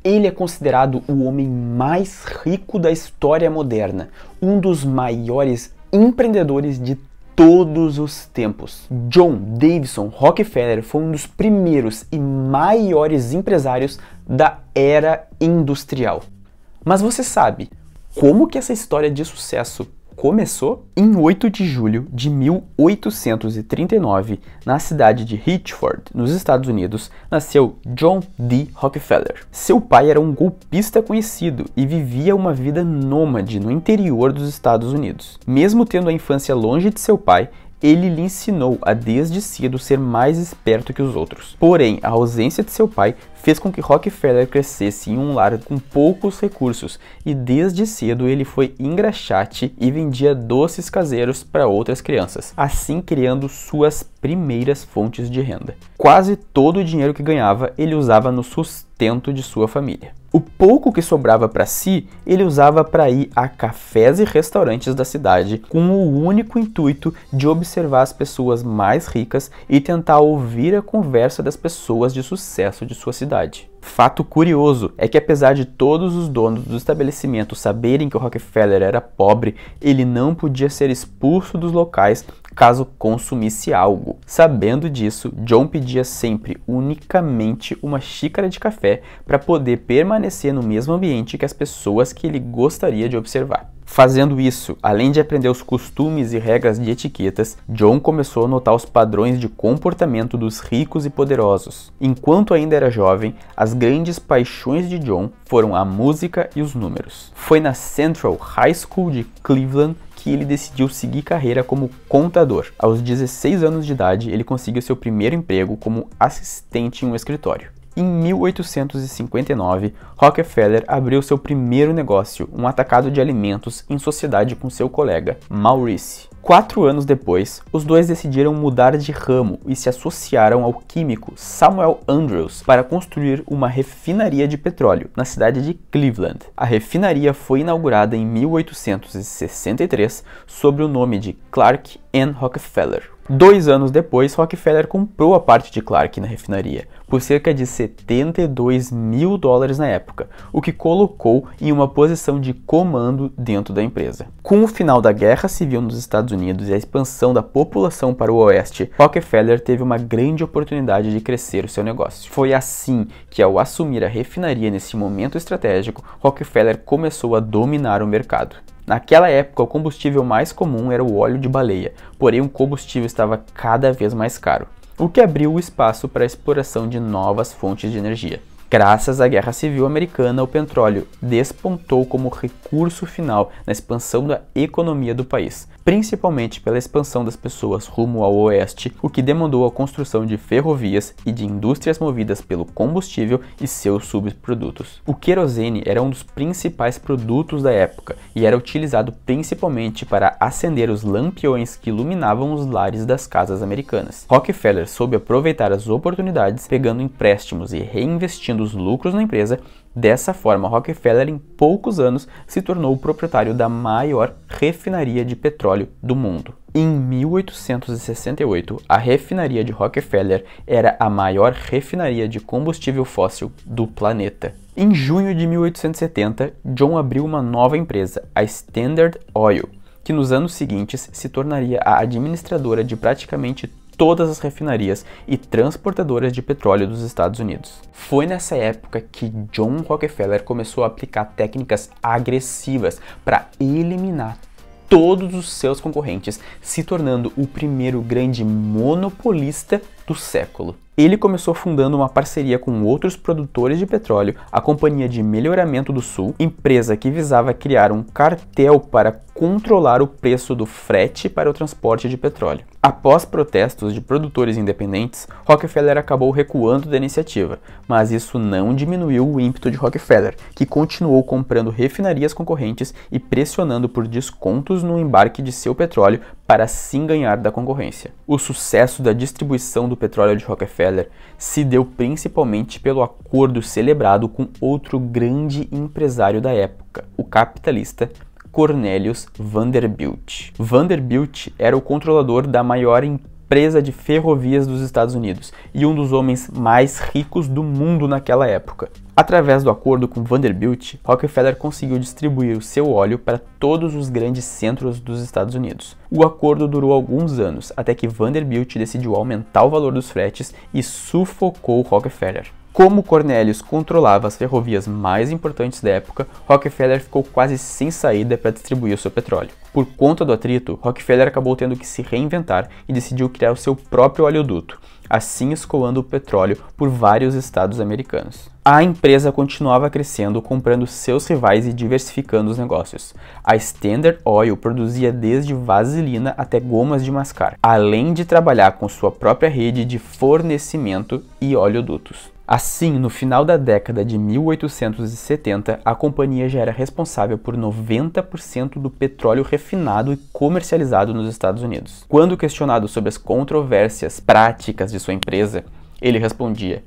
Ele é considerado o homem mais rico da história moderna, um dos maiores empreendedores de todos os tempos. John Davison Rockefeller foi um dos primeiros e maiores empresários da era industrial. Mas você sabe como que essa história de sucesso começou? Em 8 de julho de 1839, na cidade de Hitchford, nos Estados Unidos, nasceu John D. Rockefeller. Seu pai era um golpista conhecido e vivia uma vida nômade no interior dos Estados Unidos. Mesmo tendo a infância longe de seu pai, ele lhe ensinou a desde cedo ser mais esperto que os outros. Porém, a ausência de seu pai fez com que Rockefeller crescesse em um lar com poucos recursos e desde cedo ele foi engraxate e vendia doces caseiros para outras crianças, assim criando suas primeiras fontes de renda. Quase todo o dinheiro que ganhava ele usava no sustento de sua família. O pouco que sobrava para si, ele usava para ir a cafés e restaurantes da cidade com o único intuito de observar as pessoas mais ricas e tentar ouvir a conversa das pessoas de sucesso de sua cidade. Fato curioso é que apesar de todos os donos do estabelecimento saberem que o Rockefeller era pobre, ele não podia ser expulso dos locais caso consumisse algo. Sabendo disso, John pedia sempre unicamente uma xícara de café para poder permanecer no mesmo ambiente que as pessoas que ele gostaria de observar. Fazendo isso, além de aprender os costumes e regras de etiquetas, John começou a notar os padrões de comportamento dos ricos e poderosos. Enquanto ainda era jovem, as grandes paixões de John foram a música e os números. Foi na Central High School de Cleveland que ele decidiu seguir carreira como contador. Aos 16 anos de idade, ele conseguiu seu primeiro emprego como assistente em um escritório. Em 1859, Rockefeller abriu seu primeiro negócio, um atacado de alimentos, em sociedade com seu colega, Maurice. 4 anos depois, os dois decidiram mudar de ramo e se associaram ao químico Samuel Andrews para construir uma refinaria de petróleo na cidade de Cleveland. A refinaria foi inaugurada em 1863 sob o nome de Clark and Rockefeller. 2 anos depois, Rockefeller comprou a parte de Clark na refinaria, por cerca de $72 mil na época, o que colocou em uma posição de comando dentro da empresa. Com o final da Guerra Civil nos Estados Unidos e a expansão da população para o oeste, Rockefeller teve uma grande oportunidade de crescer o seu negócio. Foi assim que, ao assumir a refinaria nesse momento estratégico, Rockefeller começou a dominar o mercado. Naquela época, o combustível mais comum era o óleo de baleia, porém o combustível estava cada vez mais caro, o que abriu o espaço para a exploração de novas fontes de energia. Graças à Guerra Civil Americana, o petróleo despontou como recurso final na expansão da economia do país, principalmente pela expansão das pessoas rumo ao oeste, o que demandou a construção de ferrovias e de indústrias movidas pelo combustível e seus subprodutos. O querosene era um dos principais produtos da época e era utilizado principalmente para acender os lampiões que iluminavam os lares das casas americanas. Rockefeller soube aproveitar as oportunidades, pegando empréstimos e reinvestindo os lucros na empresa. Dessa forma, Rockefeller em poucos anos se tornou o proprietário da maior refinaria de petróleo do mundo. Em 1868, a refinaria de Rockefeller era a maior refinaria de combustível fóssil do planeta. Em junho de 1870, John abriu uma nova empresa, a Standard Oil, que nos anos seguintes se tornaria a administradora de praticamente todas as refinarias e transportadoras de petróleo dos Estados Unidos. Foi nessa época que John Rockefeller começou a aplicar técnicas agressivas para eliminar todos os seus concorrentes, se tornando o primeiro grande monopolista do século. Ele começou fundando uma parceria com outros produtores de petróleo, a Companhia de Melhoramento do Sul, empresa que visava criar um cartel para controlar o preço do frete para o transporte de petróleo. Após protestos de produtores independentes, Rockefeller acabou recuando da iniciativa, mas isso não diminuiu o ímpeto de Rockefeller, que continuou comprando refinarias concorrentes e pressionando por descontos no embarque de seu petróleo para assim ganhar da concorrência. O sucesso da distribuição do petróleo de Rockefeller se deu principalmente pelo acordo celebrado com outro grande empresário da época, o capitalista Cornelius Vanderbilt. Vanderbilt era o controlador da maior empresa empresa de ferrovias dos Estados Unidos e um dos homens mais ricos do mundo naquela época. Através do acordo com Vanderbilt, Rockefeller conseguiu distribuir o seu óleo para todos os grandes centros dos Estados Unidos. O acordo durou alguns anos, até que Vanderbilt decidiu aumentar o valor dos fretes e sufocou Rockefeller. Como Cornelius controlava as ferrovias mais importantes da época, Rockefeller ficou quase sem saída para distribuir o seu petróleo. Por conta do atrito, Rockefeller acabou tendo que se reinventar e decidiu criar o seu próprio oleoduto, assim escoando o petróleo por vários estados americanos. A empresa continuava crescendo, comprando seus rivais e diversificando os negócios. A Standard Oil produzia desde vaselina até gomas de mascar, além de trabalhar com sua própria rede de fornecimento e oleodutos. Assim, no final da década de 1870, a companhia já era responsável por 90% do petróleo refinado e comercializado nos Estados Unidos. Quando questionado sobre as controvérsias práticas de sua empresa, ele respondia: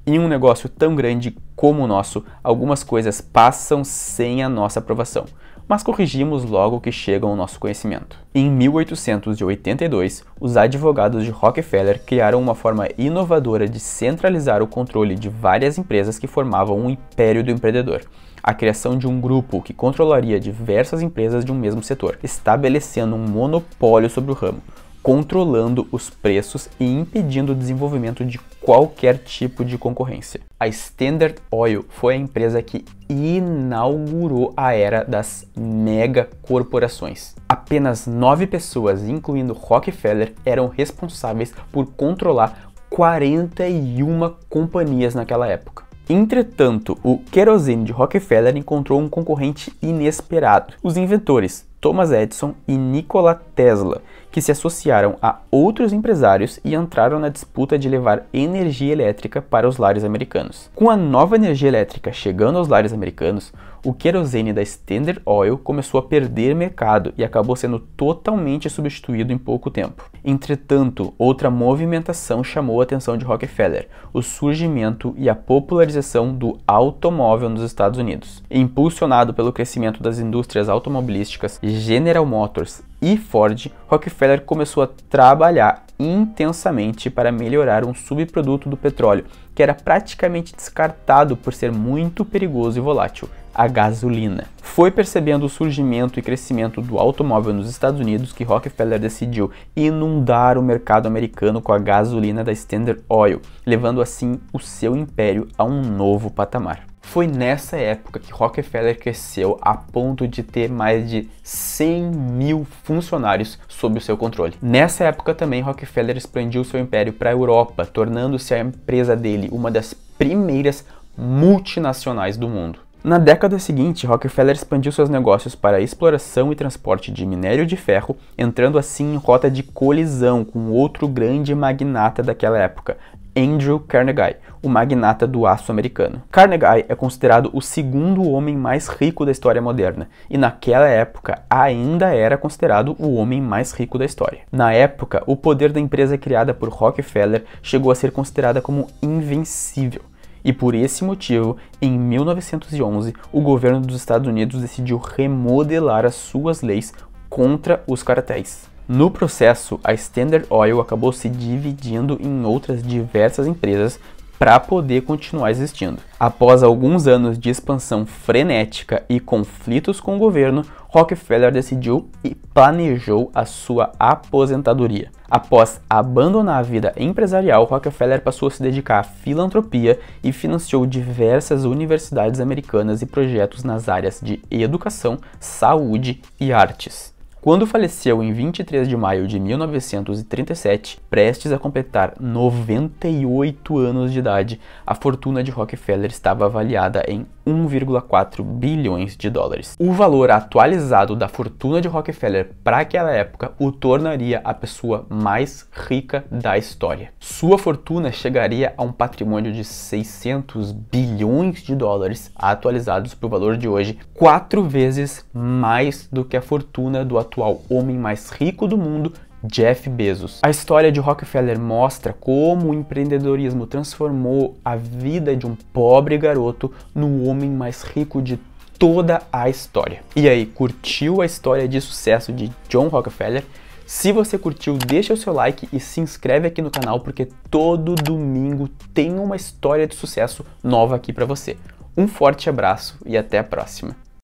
"Em um negócio tão grande como o nosso, algumas coisas passam sem a nossa aprovação, mas corrigimos logo que chegam ao nosso conhecimento." Em 1882, os advogados de Rockefeller criaram uma forma inovadora de centralizar o controle de várias empresas que formavam um império do empreendedor. A criação de um grupo que controlaria diversas empresas de um mesmo setor, estabelecendo um monopólio sobre o ramo, controlando os preços e impedindo o desenvolvimento de qualquer tipo de concorrência. A Standard Oil foi a empresa que inaugurou a era das megacorporações. Apenas 9 pessoas, incluindo Rockefeller, eram responsáveis por controlar 41 companhias naquela época. Entretanto, o querosene de Rockefeller encontrou um concorrente inesperado: os inventores Thomas Edison e Nikola Tesla, que se associaram a outros empresários e entraram na disputa de levar energia elétrica para os lares americanos. Com a nova energia elétrica chegando aos lares americanos, o querosene da Standard Oil começou a perder mercado e acabou sendo totalmente substituído em pouco tempo. Entretanto, outra movimentação chamou a atenção de Rockefeller: o surgimento e a popularização do automóvel nos Estados Unidos. Impulsionado pelo crescimento das indústrias automobilísticas, General Motors e Ford, Rockefeller começou a trabalhar intensamente para melhorar um subproduto do petróleo, que era praticamente descartado por ser muito perigoso e volátil: a gasolina. Foi percebendo o surgimento e crescimento do automóvel nos Estados Unidos que Rockefeller decidiu inundar o mercado americano com a gasolina da Standard Oil, levando assim o seu império a um novo patamar. Foi nessa época que Rockefeller cresceu a ponto de ter mais de 100 mil funcionários sob o seu controle. Nessa época também Rockefeller expandiu seu império para a Europa, tornando-se a empresa dele uma das primeiras multinacionais do mundo. Na década seguinte, Rockefeller expandiu seus negócios para a exploração e transporte de minério de ferro, entrando assim em rota de colisão com outro grande magnata daquela época, Andrew Carnegie, o magnata do aço americano. Carnegie é considerado o segundo homem mais rico da história moderna, e naquela época ainda era considerado o homem mais rico da história. Na época, o poder da empresa criada por Rockefeller chegou a ser considerada como invencível. E por esse motivo, em 1911, o governo dos Estados Unidos decidiu remodelar as suas leis contra os cartéis. No processo, a Standard Oil acabou se dividindo em outras diversas empresas para poder continuar existindo. Após alguns anos de expansão frenética e conflitos com o governo, Rockefeller decidiu e planejou a sua aposentadoria. Após abandonar a vida empresarial, Rockefeller passou a se dedicar à filantropia e financiou diversas universidades americanas e projetos nas áreas de educação, saúde e artes. Quando faleceu em 23 de maio de 1937, prestes a completar 98 anos de idade, a fortuna de Rockefeller estava avaliada em 1,4 bilhões de dólares. O valor atualizado da fortuna de Rockefeller para aquela época o tornaria a pessoa mais rica da história. Sua fortuna chegaria a um patrimônio de 600 bilhões de dólares, atualizados para o valor de hoje, 4 vezes mais do que a fortuna do atual homem mais rico do mundo, Jeff Bezos. A história de Rockefeller mostra como o empreendedorismo transformou a vida de um pobre garoto no homem mais rico de toda a história. E aí, curtiu a história de sucesso de John Rockefeller? Se você curtiu, deixa o seu like e se inscreve aqui no canal, porque todo domingo tem uma história de sucesso nova aqui pra você. Um forte abraço e até a próxima.